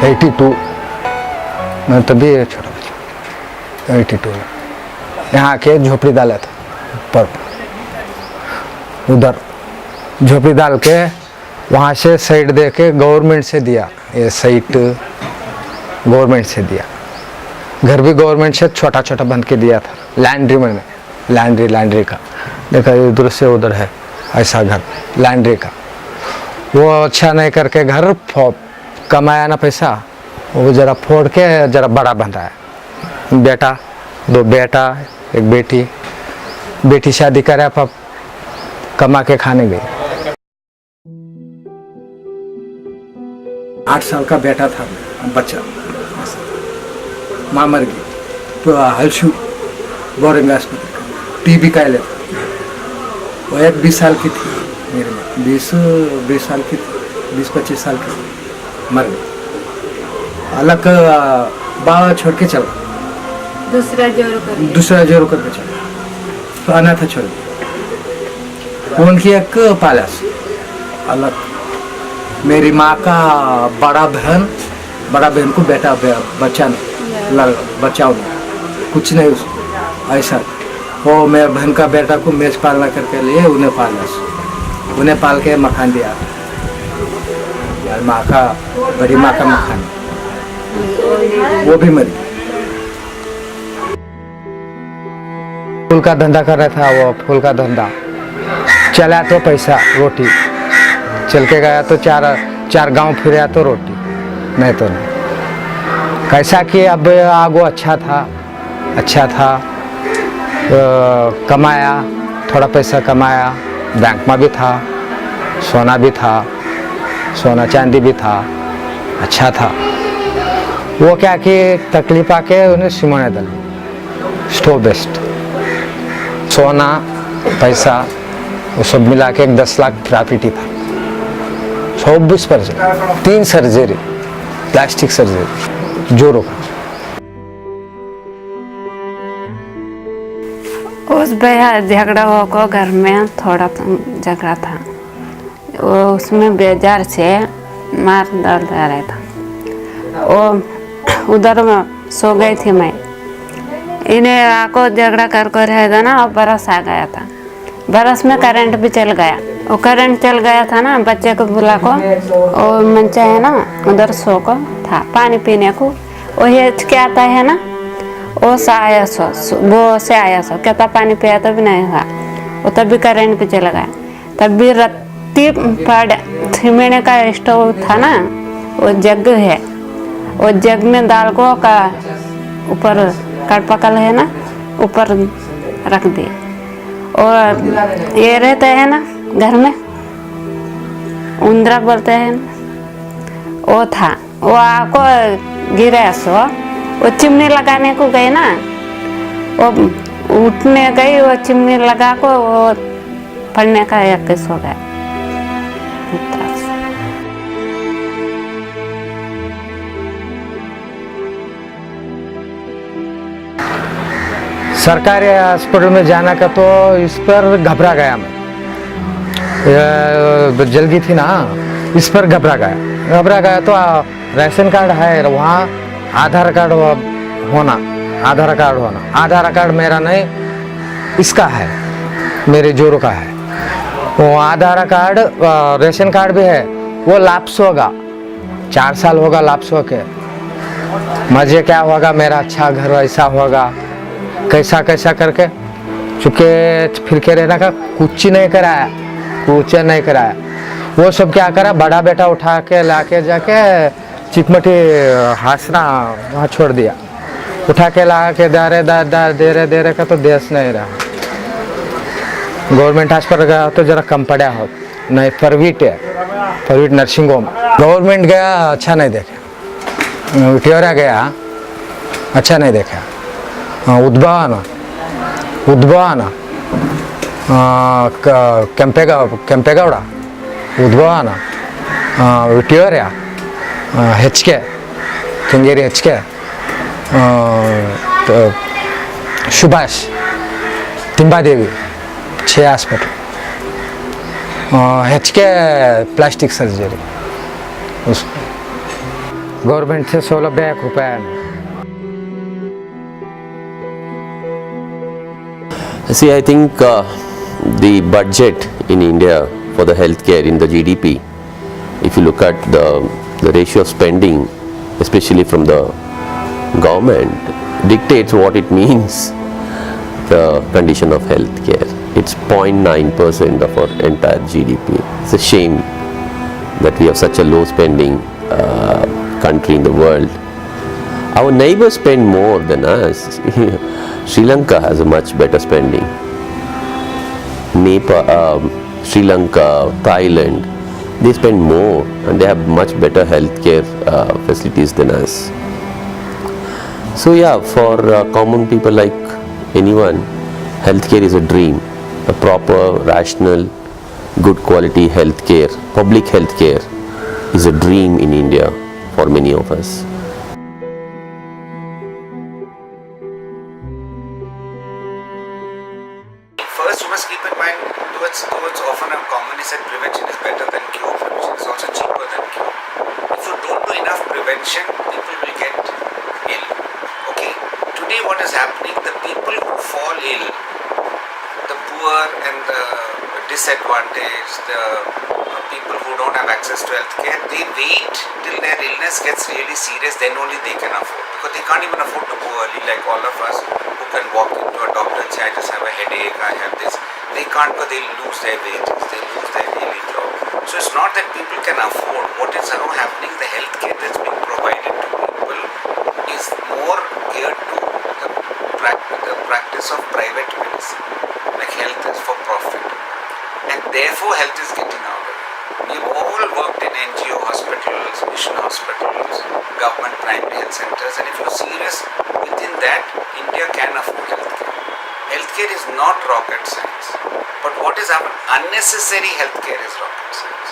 82 मैं तभी छोटा बच्चा 82 में यहाँ आके झोपड़ी डाला था पर उधर झोपड़ी डाल के वहाँ से साइड दे के गवर्नमेंट से दिया, ये साइट गवर्नमेंट से दिया। घर भी गवर्नमेंट से छोटा छोटा बंद के दिया था। लैंड्री में लैंड्री का देखा इधर से उधर है ऐसा घर लैंड्री का। वो अच्छा नहीं करके घर कमाया ना पैसा, वो जरा फोड़ के जरा बड़ा बनाया। बेटा 2 बेटा 1 बेटी शादी करे पाप कमा के खाने गई। 8 साल का बेटा था बच्चा, माँ मर गई तो हलशु बोरिंग अस्पताल टीबी का ले। वो एक 20 साल की थी मेरे में, 20 साल की थी, 20-25 साल की मर गई। अलग बाबा छोड़ के चला, दूसरा जोर करके चला तो अनाथ छोड़ गया। उनकी एक पालस अलग, मेरी माँ का बड़ा बहन को बेटा बच्चा कुछ नहीं उसको ऐसा। वो मेरे बहन का बेटा को मेज पालना करके लिए उन्हें पाल के मकान दिया, माँ का बड़ी माँ का मकान, वो भी मरी। फूल का धंधा कर रहा था वो, फूल का धंधा चला तो पैसा रोटी, चल के गया तो चार गांव फिर तो रोटी, नहीं तो नहीं। कैसा कि अब आगो अच्छा था कमाया, थोड़ा पैसा कमाया, बैंक में भी था, सोना चांदी भी था, अच्छा था। वो क्या कि तकलीफ आके उन्हें सिमोने दल स्टोव बेस्ट सोना पैसा वो सब मिला के 10 लाख प्रॉपर्टी था। 24% 3 सर्जरी, प्लास्टिक सर्जरी जोरों का। उस भैया झगड़ा हुआ को घर में थोड़ा झगड़ा था, वो उसमें बेजार से मार डाल रहा था। वो उधर में सो गई थी मैं, इन्हें आको झगड़ा कर रहा था ना, और बरस आ गया था। बरस में करंट भी चल गया, वो करंट चल गया था ना, बच्चे को बुला को और मंचा है ना उधर सो को था पानी पीने को। वो हिच के आता है ना, वो से आया सो कहता पानी पिया तो भी नहीं हुआ, वो तब भी करंट भी चल गया। तब भी रत्ती पड़ थिमने का स्टोव था ना, वो जग है, वो जग में दाल को का ऊपर कड़पकल है ना ऊपर रख दिए। और ये रहते हैं ना घर में उंदरा बोलते हैं ना, वो था, वो आको गिरा सो, वो चिमनी लगाने को गई ना, वो उठने गई, वो चिमनी लगा को वो पड़ने का एक केस हो गया। सरकारी हॉस्पिटल में जाना का तो इस पर घबरा गया मैं, जल्दी थी ना, इस पर घबरा गया तो राशन कार्ड है वहाँ, आधार कार्ड होना, आधार कार्ड मेरा नहीं, इसका है, मेरे जोरों का है। वो आधार कार्ड राशन कार्ड भी है, वो लाप्स होगा, 4 साल होगा लाप्स होके। मजे क्या होगा, मेरा अच्छा घर ऐसा होगा, कैसा करके चुपके फिर के रहना का कुछ नहीं कराया। वो सब क्या करा, बड़ा बेटा उठा के लाके जाके चिकमटी हासना वहाँ छोड़ दिया, उठा के ला के दे रहे का तो देश नहीं रहा। गवर्नमेंट हॉस्पिटल गया तो जरा कम पड़ा हो, नहीं प्राइवेट नर्सिंग होम। गवर्नमेंट गया अच्छा नहीं देखे, उठियोरा गया अच्छा नहीं देखा। उद्भवाना ಕೆಂಪೇಗೌಡ ಉದ್ಭವನ ವಿಟಿಯೋರ್ಯ ಹೆಚ್ಚಿಗೆ ಕೆಂಗೇರಿ ಹೆಚ್ಚಿಗೆ ಸುಭಾಷ್ ತಿಂಬಾದೇವಿ 6 ಹಾಸ್ಪಿಟಲ್ ಹೆಚ್ಚಿಗೆ ಪ್ಲಾಸ್ಟಿಕ್ ಸರ್ಜರಿ ಗೌರ್ಮೆಂಟ್ से ಸೌಲಭ್ಯ 1 ರೂಪಾಯಿ नहीं. See, I think the budget in India for the healthcare in the GDP, if you look at the ratio of spending, especially from the government, dictates what it means, the condition of healthcare. It's 0.9% of our entire GDP. It's a shame that we have such a low spending country in the world. Our neighbors spend more than us. Sri Lanka has a much better spending. Nepal, Sri Lanka, Thailand, they spend more and they have much better healthcare facilities than us. So yeah, for common people like anyone, healthcare is a dream. A proper, rational, good quality healthcare, public healthcare is a dream in India for many of us. First, you must keep in mind, towards often a common is that prevention is better than cure. Prevention is also cheaper than cure. If you don't do enough prevention, people will get ill. Okay? Today, what is happening? The people who fall ill, the poor and the disadvantaged, the people who don't have access to healthcare, they wait till their illness gets really serious, then only they can afford. Because they can't even afford to go early like all of us who can walk into a doctor and say, I just have a headache, I have this. They can't because they'll lose their wages, they'll lose their daily job. So it's not that people can afford. What is now happening, the healthcare that's being provided to people is more geared to the practice of private medicine. Like health is for profit. And therefore health is getting out of it. We've all worked in NGO hospitals, mission hospitals, government primary health centers, and if you're serious within that, India can afford healthcare. Healthcare is not rocket science. But what is happening? Unnecessary healthcare is rocket science.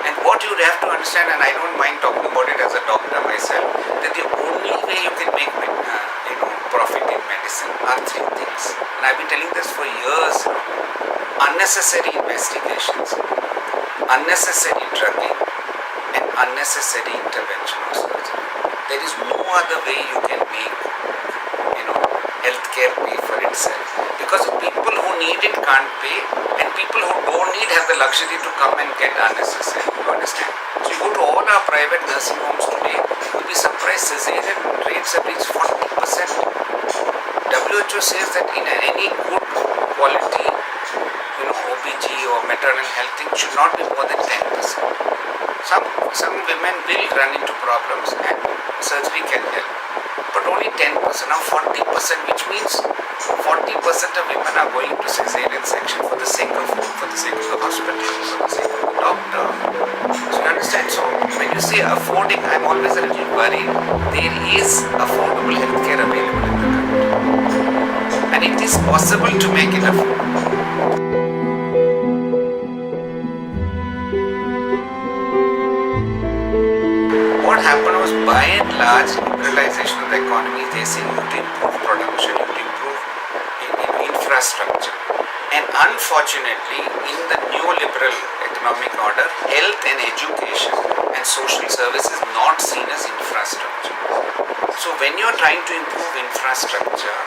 And what you have to understand, and I don't mind talking about it as a doctor myself, that the only way you can make profit in medicine are 3 things. And I've been telling this for years now. Unnecessary investigations, unnecessary drugging, and unnecessary intervention or surgery. There is no other way you can make healthcare pay for itself, because people who need it can't pay, and people who don't need have the luxury to come and get unnecessary. You understand? So you go to all our private nursing homes today, you'll be surprised cesarean rates have reached 40%. WHO says that in any good quality OBG or maternal health thing should not be more than 10%. Some women will run into problems and surgery can help, but only 10%. Now 40%, which means 40% of women are going to cesarean section for the sake of food, for the sake of the hospital, for the sake of the doctor. So you understand? So when you say affording, I'm always a little worried. There is affordable healthcare available in the country, and it is possible to make it affordable. What happened was, by and large, liberalization of the economy, they say you have to improve production, you have to improve infrastructure. And unfortunately, in the neoliberal economic order, health and education and social service is not seen as infrastructure. So when you are trying to improve infrastructure,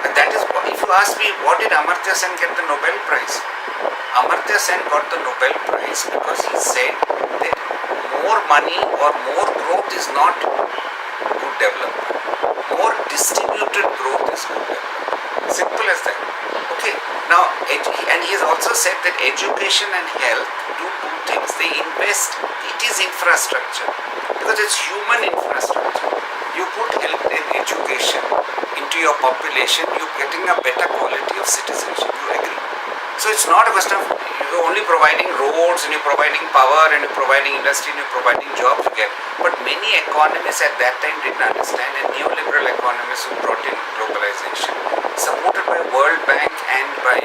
and that is, if you ask me, what did Amartya Sen get the Nobel Prize? Amartya Sen got the Nobel Prize because he said that more money or more growth is not good development. More distributed growth is good development. Simple as that. Okay. Now, and he has also said that education and health do 2 things. They invest. It is infrastructure because it's human infrastructure. You put health and education into your population, you're getting a better quality of citizenship. You agree? So it's not a question of you're only providing roads and you're providing power and you're providing industry and you're providing jobs you get. But many economists at that time didn't understand, and neoliberal economists who brought in globalization, supported by World Bank and by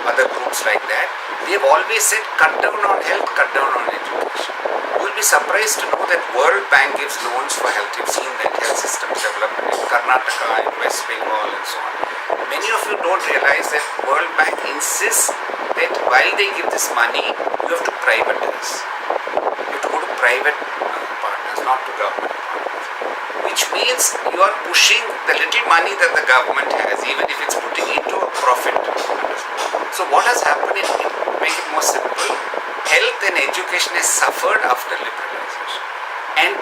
other groups like that, they've always said cut down on health, cut down on education. You will be surprised to know that World Bank gives loans for health. You've seen that health systems development in Karnataka and West Bengal and so on. Many of you don't realize that World Bank insists that while they give this money, you have to privatize. You have to go to private not to government. Which means you are pushing the little money that the government has, even if it's putting into a profit. So what has happened in make it more simple, health and education has suffered after liberalization. And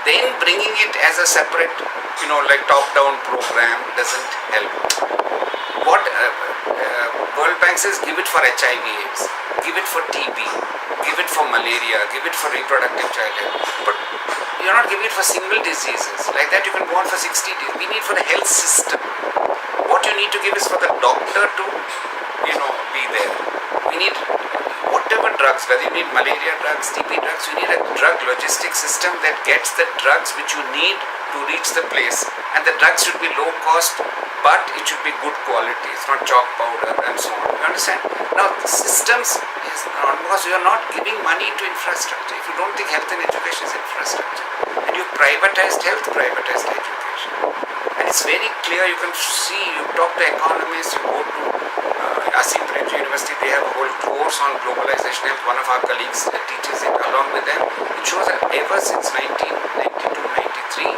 then bringing it as a separate, like top-down program doesn't help. What World Bank says, give it for HIV/AIDS, give it for TB, give it for malaria, give it for reproductive child health. But you're not giving it for single diseases. Like that you can go on for 60 days. We need for the health system. What you need to give is for the doctor to, be there. We need whatever drugs, whether you need malaria drugs, TB drugs, you need a drug logistics system that gets the drugs which you need to reach the place. And the drugs should be low cost, but it should be good quality. It's not chalk powder and so on. You understand? Now, the systems is not, because you are not giving money to infrastructure. If you don't think health and education is infrastructure, and you privatized health, privatized education. And it's very clear, you can see, you talk to economists, you go to Asim Premji University, they have a whole course on globalization health. One of our colleagues teaches it along with them. It shows that ever since 1992-93,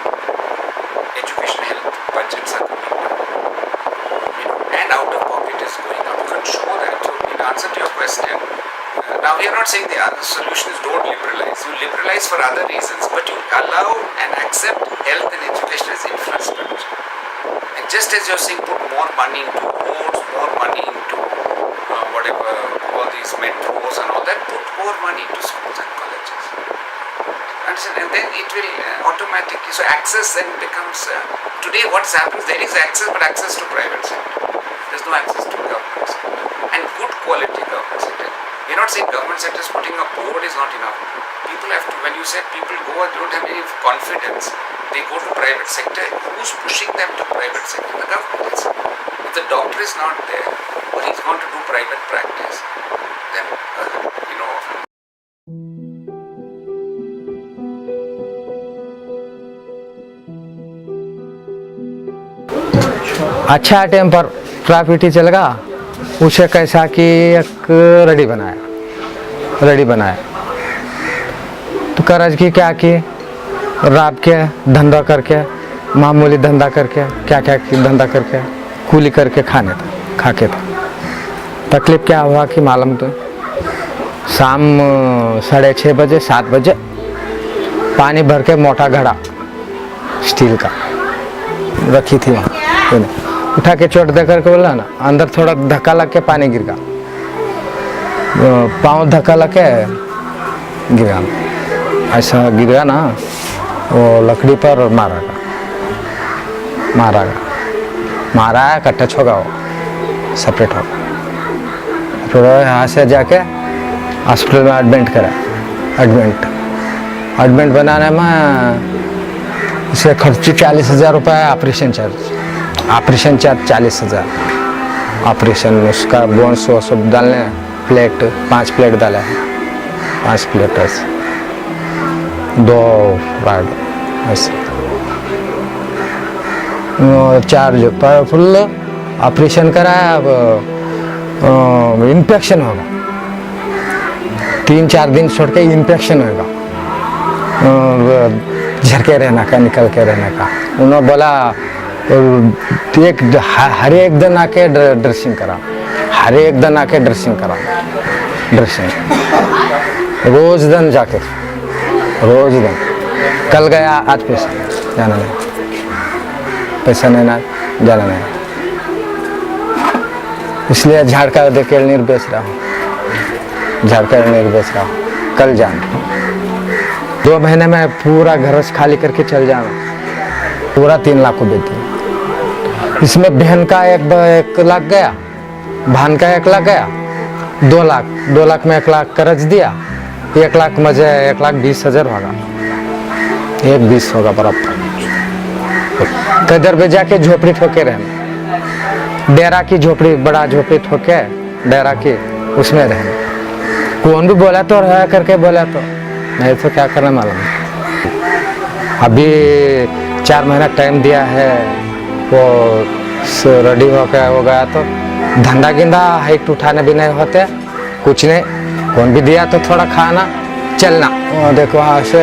education health budgets are coming down. And out of pocket is going up. You can show that. So in answer to your question, now we are not saying the other solution is don't liberalize. You liberalize for other reasons, but you allow and accept health and education as infrastructure. And just as you're saying, put more money into roads, more money into all these metros and all that, put more money into schools and colleges. Understand? And then it will automatically, so access then becomes, today what's happens, there is access, but access to private sector. There's no access to government sector. And good quality government sector. We're not saying government sector is putting a board is not enough. People have to, when you say people go and don't have any confidence, they go to private sector. Who's pushing them to private sector? The government is. If the doctor is not there, or he's going to do private practice, then, अच्छा time पर traffic चल गया, उसे कैसा कि एक ready बनाया तो करज की क्या की रात के धंधा करके, मामूली धंधा करके, क्या धंधा करके, कूली करके खा के था। तकलीफ क्या हुआ कि मालूम तो शाम 6:30 बजे 7 बजे पानी भर के मोटा घड़ा स्टील का रखी थी वहाँ, उठा के चोट दे करके बोला ना, अंदर थोड़ा धक्का लग के पानी गिर गया, पाँव धक्का लग के गिर गया, ऐसा गिर गया ना, वो लकड़ी पर मारा का टच होगा, वो सेपरेट होगा। फिर यहाँ से जाके हॉस्पिटल में एडमिट बनाने में उसे खर्ची 40,000 रुपये, ऑपरेशन चार्ज 40,000, ऑपरेशन उसका बोन्स वो सब डालने, प्लेट 5 प्लेट डाले हैं, 5 प्लेट ऐसे 2 राड ऐसे चार्ज पर फुल ऑपरेशन कराया। अब इन्फेक्शन होगा, 3-4 दिन छोड़ के इन्फेक्शन होगा, झरके रहने का, निकल के रहने का। उन्होंने बोला हर एक दिन आके ड्रेसिंग करा, ड्रेसिंग रोज दिन जाके, कल गया, आज पैसा जाना नहीं, जाना नहीं, इसलिए झाड़का देके नीर बेच रहा हूँ, कल जाना। 2 महीने में पूरा घर खाली करके चल जाना, पूरा 3 लाख को देती। इसमें बहन का 1 लाख गया, भान का 1 लाख गया, 2 लाख में 1 लाख कर्ज दिया, 1 लाख मुझे 1,20,000 होगा, 1,20 होगा बराबर। कदर पे जाके झोपड़ी ठोके रहना, डेरा की झोपड़ी, बड़ा झोपड़ी ठोके डेरा की, उसमें रहना। कौन भी बोला तो रहा करके बोला तो नहीं तो क्या करना मालूम। अभी 4 महीना टाइम दिया है, वो रेडी हो गया तो धंधा गिंदा हाइट उठाने भी नहीं होते, कुछ नहीं, कौन भी दिया तो थोड़ा खाना चलना। देखो वहाँ से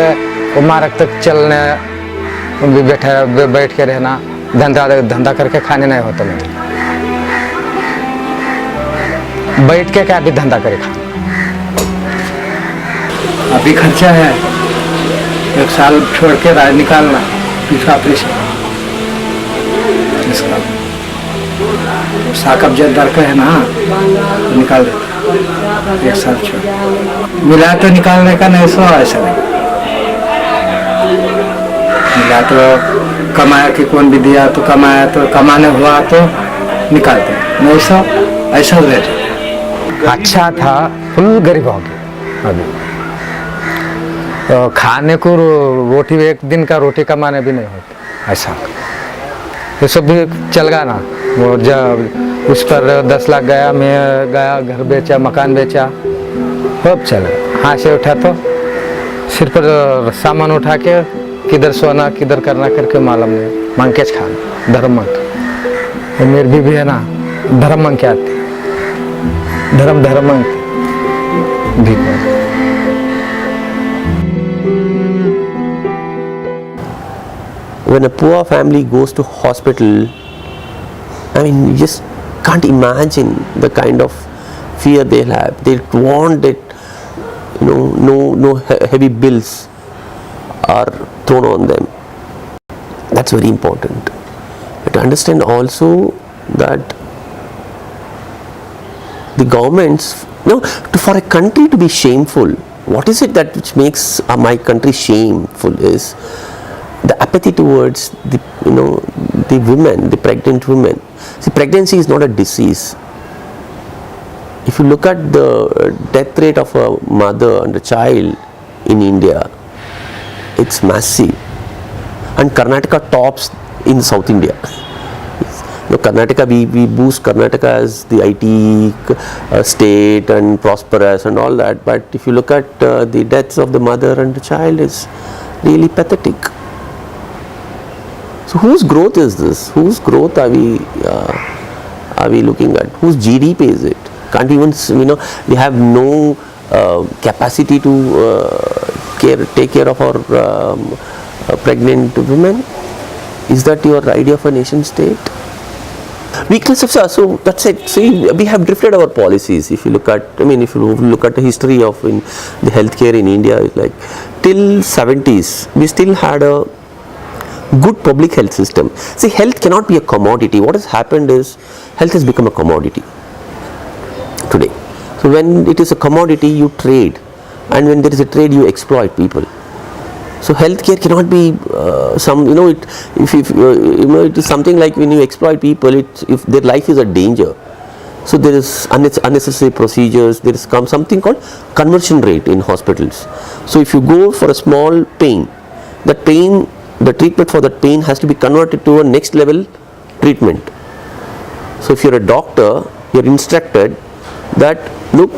वो मार्ग तक चलने भी बैठ के रहना, धंधा करके खाने नहीं होता मेरे। बैठ के क्या भी धंधा करे खा। अभी खर्चा है 1 साल छोड़ के राज निकालना पिछला ऑपरेशन इसका साकब जब दर का है ना तो निकाल देते 1 साल छोड़। मिला तो निकालने का नहीं सो ऐसा नहीं मिला तो कमाया कि कौन भी दिया तो कमाया तो कमाने हुआ तो निकालते नहीं सो ऐसा रेट। अच्छा था, फुल गरीब हो गया अभी। तो खाने को रोटी, एक दिन का रोटी कमाने भी नहीं होते ऐसा। ये सब भी चल गया ना, वो जब उस पर 10 लाख गया, मैं गया घर बेचा, मकान बेचा, सब चल गया। हाथ से उठा तो सिर पर सामान उठा के किधर सोना किधर करना करके मालूम नहीं, मांग के खाना धर्म मांग। मेरी बीवी है ना, धर्म मांग के आती, धर्म मांगती भीख मांगती। When a poor family goes to hospital, I mean, you just can't imagine the kind of fear they'll have. They want that, no heavy bills are thrown on them. That's very important. But understand also that the governments, for a country to be shameful, what is it that which makes my country shameful is the apathy towards the women, the pregnant women. See, pregnancy is not a disease. If you look at the death rate of a mother and a child in India, it's massive. And Karnataka tops in South India. Karnataka, we boost Karnataka as the IT state and prosperous and all that. But if you look at the deaths of the mother and the child, it's really pathetic. So whose growth is this? Whose growth are we looking at? Whose GDP is it? Can't even, we have no capacity to take care of our pregnant women. Is that your idea of a nation state? Weakness of so that's it. See, we have drifted our policies. If you look at, if you look at the history of the healthcare in India, like till 70s, we still had a good public health system. See, health cannot be a commodity. What has happened is health has become a commodity today. So when it is a commodity, you trade, and when there is a trade, you exploit people. So healthcare cannot be it is something like when you exploit people, if their life is a danger. So there is unnecessary procedures. There is something called conversion rate in hospitals. So if you go for a small pain, the treatment for that pain has to be converted to a next level treatment. So if you're a doctor, you're instructed that look,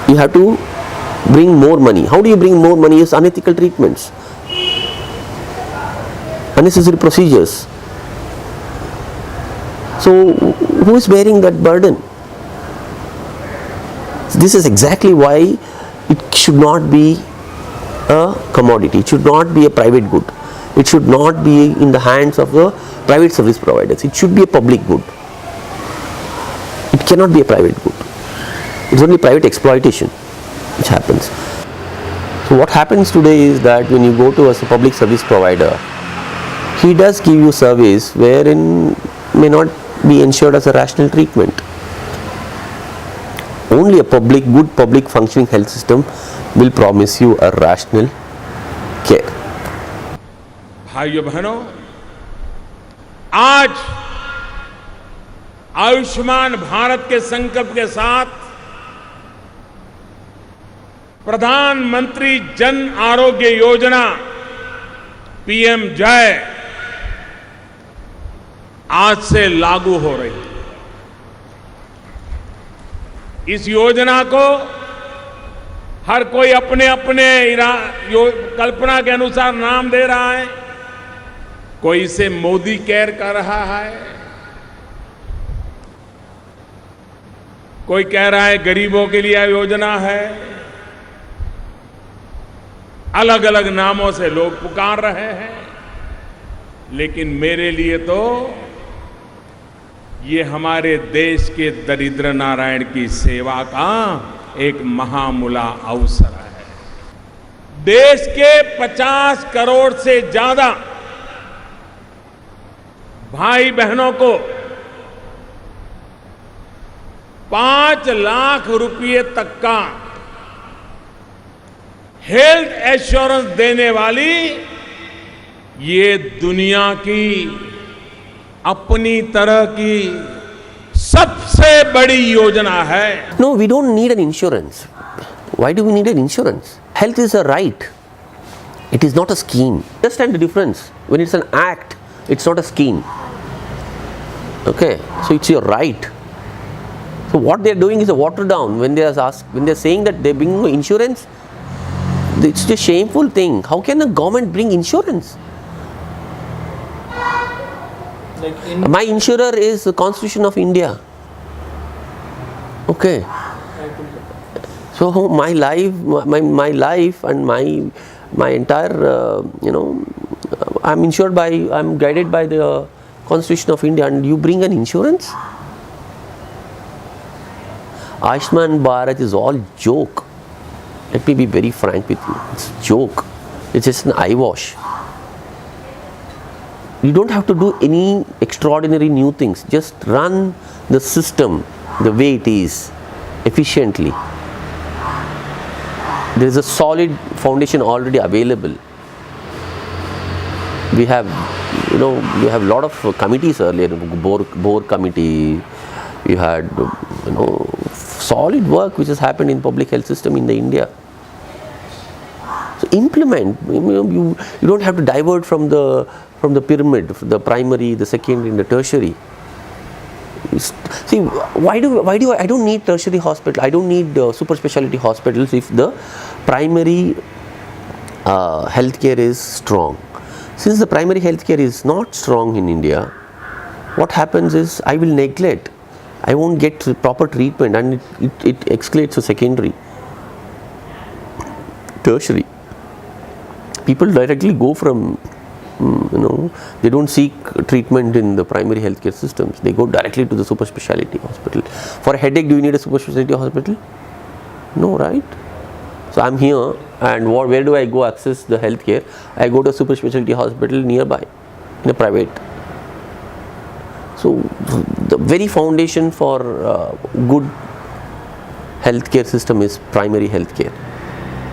you have to bring more money. How do you bring more money? Is unethical treatments, unnecessary procedures. So who is bearing that burden? This is exactly why it should not be a commodity. It should not be a private good. It should not be in the hands of the private service providers. It should be a public good. It cannot be a private good. It's only private exploitation which happens. So what happens today is that when you go to a public service provider, he does give you service wherein may not be ensured as a rational treatment. Only a good public functioning health system will promise you a rational care. भाइयों बहनों, आज आयुष्मान भारत के संकल्प के साथ प्रधानमंत्री Jan Arogya Yojana PM जय आज से लागू हो रही है। इस योजना को हर कोई अपने अपने कल्पना के अनुसार नाम दे रहा है। कोई इसे मोदी केयर कर रहा है, कोई कह रहा है गरीबों के लिए योजना है। अलग अलग नामों से लोग पुकार रहे हैं, लेकिन मेरे लिए तो ये हमारे देश के दरिद्र नारायण की सेवा का एक महामूला अवसर है। देश के 50 करोड़ से ज्यादा भाई बहनों को 5 लाख रुपए तक का हेल्थ एश्योरेंस देने वाली ये दुनिया की अपनी तरह की सबसे बड़ी योजना है। No, we don't need an insurance. Why do we need an insurance? Health is a right. It is not a scheme. Understand the difference. When it's an act, it's not a scheme. Okay, so it's your right. So what they are doing is a water down. When they are saying that they bring insurance, it's a shameful thing. How can a government bring insurance? My insurer is the Constitution of India. Okay. So my life and my entire I'm guided by the Constitution of India, and you bring an insurance? Ayushman Bharat is all joke. Let me be very frank with you. It's a joke. It's just an eyewash. You don't have to do any extraordinary new things. Just run the system the way it is, efficiently. There is a solid foundation already available. We have a lot of committees earlier, Boer committee. We had, solid work which has happened in public health system in the India. So implement. You don't have to divert from the pyramid, the primary, the secondary, and the tertiary. See, why do I don't need tertiary hospital? I don't need super specialty hospitals if the primary healthcare is strong. Since the primary healthcare is not strong in India, what happens is I will neglect. I won't get proper treatment, and it escalates to secondary, tertiary. People directly go from, they don't seek treatment in the primary healthcare systems. They go directly to the super specialty hospital. For a headache, do you need a super specialty hospital? No, right? So I'm here, and where do I go access the healthcare? I go to a super specialty hospital nearby, in a private. So the very foundation for good healthcare system is primary healthcare.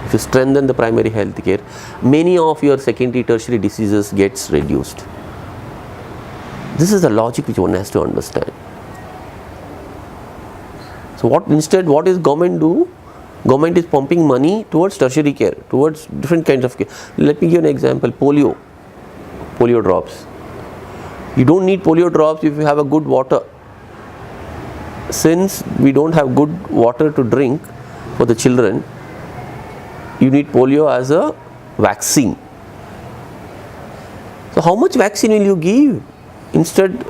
If you strengthen the primary healthcare, many of your secondary, tertiary diseases gets reduced. This is the logic which one has to understand. So what is government do? Government is pumping money towards tertiary care, towards different kinds of care. Let me give an example. Polio drops. You don't need polio drops if you have a good water. Since we don't have good water to drink for the children, you need polio as a vaccine. So how much vaccine will you give instead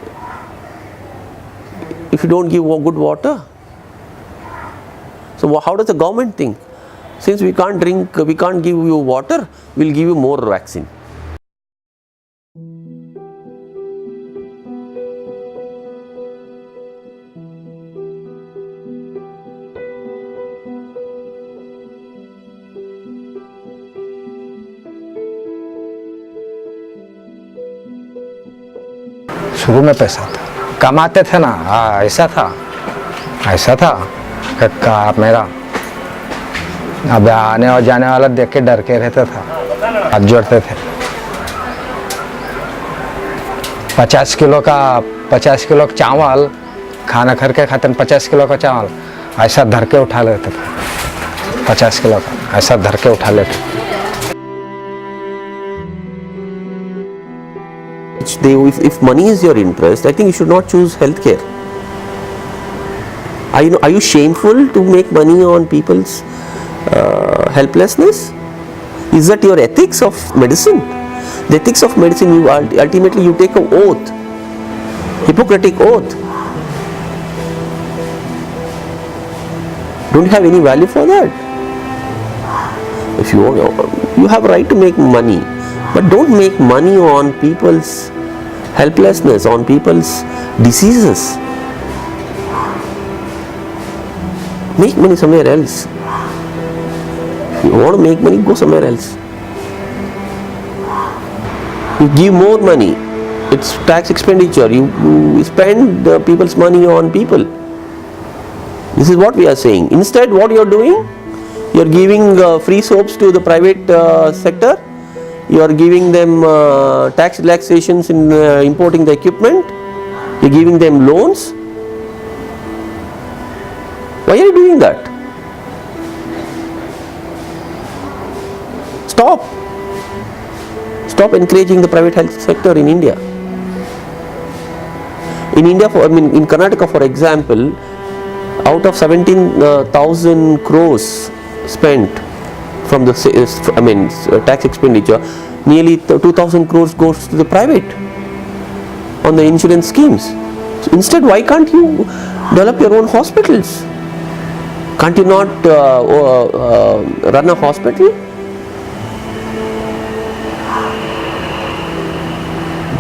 if you don't give good water? So how does the government think? Since we can't give you water, we'll give you more vaccine. शुरू में पैसा था, कमाते थे ना, ऐसा था का मेरा अब आने और जाने वाला देख के डर के रहता था, हाथ जोड़ते थे। 50 किलो का चावल खाना घर के खाते, 50 किलो का चावल ऐसा धर के उठा लेते थे, 50 किलो का ऐसा धर के उठा लेते। If money is your interest, I think you should not choose healthcare. Are you shameful to make money on people's helplessness? Is that your ethics of medicine? The ethics of medicine, ultimately you take an oath, Hippocratic oath. Don't you have any value for that? If you have a right to make money, but don't make money on people's helplessness, on people's diseases. Make money somewhere else. If you want to make money, go somewhere else. You give more money. It's tax expenditure. You spend people's money on people. This is what we are saying. Instead, what you are doing, you are giving free soaps to the private sector. You are giving them tax relaxations in importing the equipment. You are giving them loans. Why are you doing that? Stop. Stop encouraging the private health sector in India. In India, in Karnataka, for example, out of 17,000 crores spent from the tax expenditure, nearly 2,000 crores goes to the private on the insurance schemes. So instead, why can't you develop your own hospitals? Can't you not run a hospital?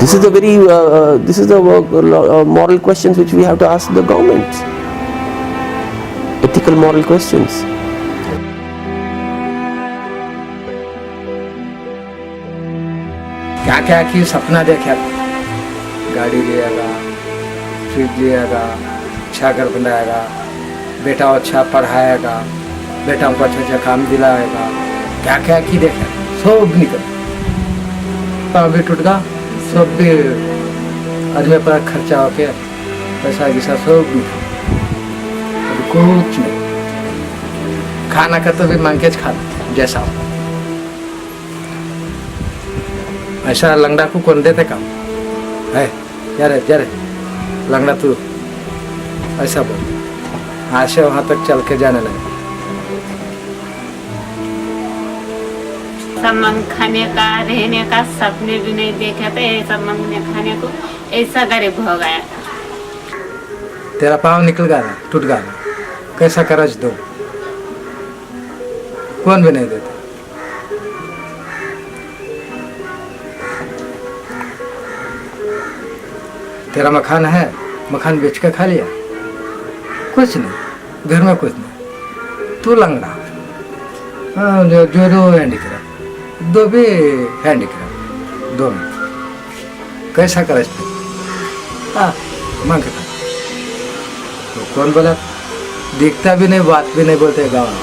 This is the moral questions which we have to ask the government. Ethical, moral questions. क्या क्या की सपना देखा, गाड़ी लिएगा, fridge लिएगा, अच्छा घर बनाएगा, बेटा अच्छा पढ़ाएगा, बेटा को अच्छा अच्छा काम दिलाएगा, क्या क्या की देखा, सब निकल, पाँव भी टूट गया, सब भी आदमी पर खर्चा होके पैसा गिसा सब निकल, अभी कुछ नहीं, खाना का तो भी मांग के खाना जैसा हो। ऐसा लंगड़ा को कौन देते काम है, जरे लंगड़ा तू ऐसा बोल, यहाँ से वहाँ तक चल के जाने लगे। सामान खाने का, रहने का सपने भी नहीं देखे थे, ऐसा मांगने खाने को ऐसा गरीब हो गया। तेरा पाँव निकल गया, टूट गया, कैसा कर्ज दो, कौन भी नहीं देता। तेरा मकान है, मकान बेच के खा लिया, कुछ नहीं, घर में कुछ नहीं, तू लंगड़ा, जो हैंडीक्राफ्ट, दो भी हैंडीक्राफ्ट, दो में कैसा करे, मांग के खा। तो कौन बोला, दिखता भी नहीं, बात भी नहीं बोलते गाँव में।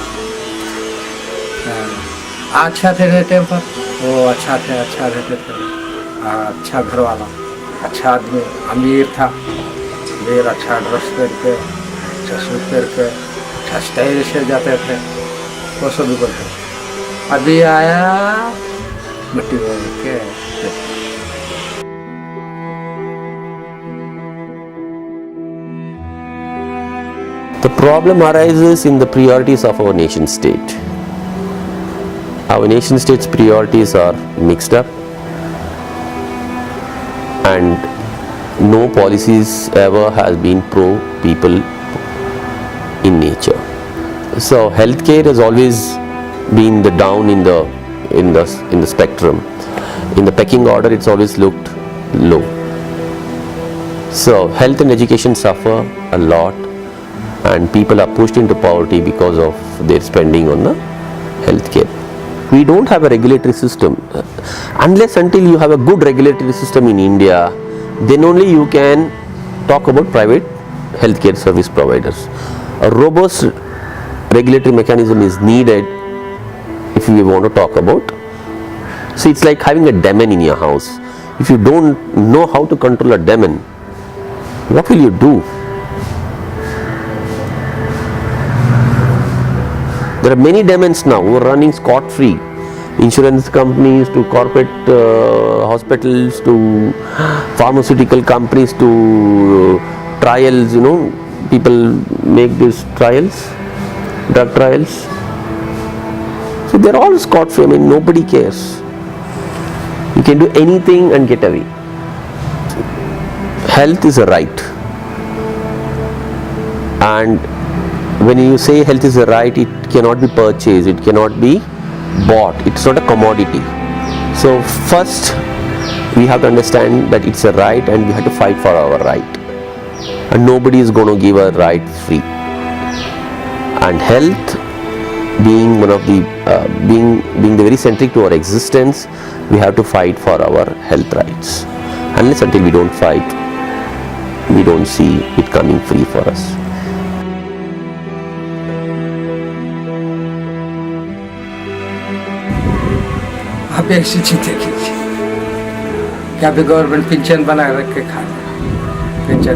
अच्छा थे टाइम पर, वो अच्छा रहते थे, अच्छा घर वाला, अच्छा आदमी, अमीर था, फिर अच्छा ड्रेस पहन के, अच्छा सूट पहन के, अच्छा स्टाइल से जाते थे, वो सब भी बोलते थे। अभी आया मिट्टी बोल के। The problem arises in the priorities of our nation state. Our nation state's priorities are mixed up, and no policies ever has been pro people in nature. So healthcare has always been the down in the spectrum. In the pecking order, it's always looked low. So health and education suffer a lot, and people are pushed into poverty because of their spending on the healthcare. We don't have a regulatory system. Unless until you have a good regulatory system in India, then only you can talk about private healthcare service providers. A robust regulatory mechanism is needed if we want to talk about. So it's like having a demon in your house. If you don't know how to control a demon, what will you do? There are many demons now who are running scot-free. Insurance companies to corporate hospitals to pharmaceutical companies to trials, people make these trials, drug trials. So they're all scot-free. Nobody cares. You can do anything and get away. Health is a right. And when you say health is a right, it cannot be purchased, it cannot be bought, it's not a commodity. So first we have to understand that it's a right and we have to fight for our right. And nobody is going to give a right free. And health being one of the being the very centric to our existence, we have to fight for our health rights. Unless until we don't fight, we don't see it coming free for us. आप एक चीज देखिए क्या भी government pension बना रख के खा पेंशन